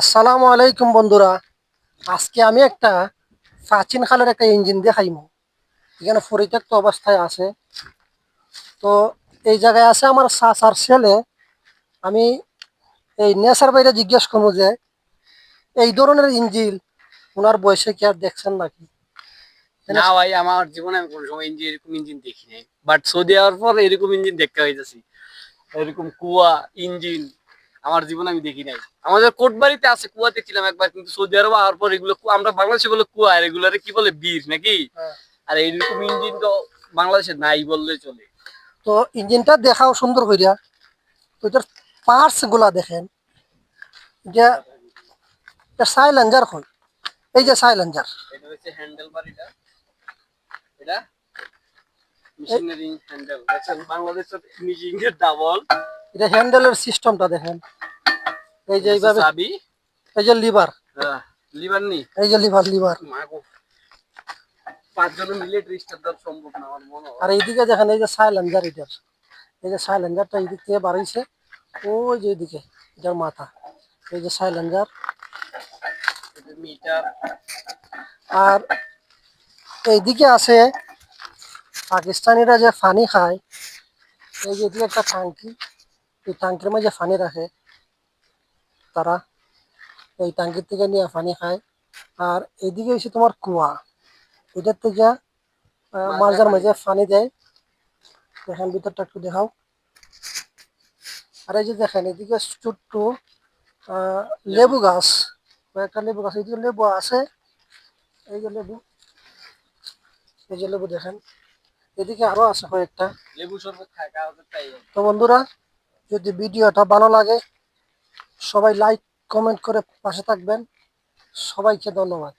আসসালামু আলাইকুম বন্ধুরা। আজকে আমি একটা প্রাচীন কালের একটা ইঞ্জিন দেখাইমু। এখানে পরিত্যক্ত অবস্থায় আছে। তো এই জায়গায় আছে আমার চাচার ছেলে। আমি এই নেশার বাইরে জিজ্ঞেস করবো যে এই ধরনের ইঞ্জিন ওনার বয়সে কি আর দেখছেন নাকি। না ভাই, আমার জীবনে আমি কোনো সময় এরকম ইঞ্জিন দেখি নাই। বাট সৌদি যাওয়ার পর এরকম ইঞ্জিন দেখতে হইতেছি। এরকম কুয়া ইঞ্জিন আমার জীবনে আমি দেখি নাই। আমাদের কোটবাড়িতে আছে, কুয়া দেখছিলাম একবার, কিন্তু সৌদি আরব আওয়ার পর এগুলো আমরা বাংলাদেশে বলে কুয়া, আর এগুলারে কি বলে বীর নাকি। হ্যাঁ। আর এইরকম ইঞ্জিন তো বাংলাদেশে নাই বললে চলে। তো ইঞ্জিনটা দেখাও সুন্দর করিয়া। তো এটার পার্টস গুলা দেখেন, যে সাইলেঞ্জার হয়। এই যে সাইলেঞ্জার, এটা হচ্ছে হ্যান্ডেল বার, এটা মেশিনারি হ্যান্ডেল দেখছেন, বাংলাদেশের মেশিন এর ডাবল। এটা হ্যান্ডেলের সিস্টেমটা দেখেন। এই যে এইভাবে, চাবি, এই যে লিভার, লিভার নি, এই যে লিভার লিভার। মাগো, 5 জন মিলে রিস্টার্ট দেওয়া সম্ভব না আমার মনে আর হয়। এইদিকে দেখেন, এই যে সাইলেঞ্জার, এটার এই যে সাইলেঞ্জারটা এই দিক থেকে বাড়াইছে। ওই যে এদিকে এটার মাথা, এই যে সাইলেঞ্জার। মিটার, আর এইদিকে আছে পাকিস্তানিরা যে পানি খায়। এই যে এদিকে একটা ট্যাঙ্কি, এই ট্যাঙ্কির মধ্যে পানি রাখে তারা। এই ট্যাঙ্কির থেকে নিয়ে পানি খায়। আর এইদিকে হচ্ছে তোমার কুয়া, এটার থেকে মাঝার মাঝে পানি দেয়। দেখেন ভিতরটা একটু দেখাও। আর এই যে দেখেন এদিকে ছোট্ট লেবু গাছ, কয়েকটা লেবু গাছ, এদিকে লেবু আছে। এই যে লেবু, এই যে লেবু দেখেন, এদিকে আরো আছে কয়েকটা। লেবু শরবত খায় কাগজের তাই। তো বন্ধুরা, যদি ভিডিওটা ভালো লাগে সবাই লাইক কমেন্ট করে পাশে থাকবেন। সবাইকে ধন্যবাদ।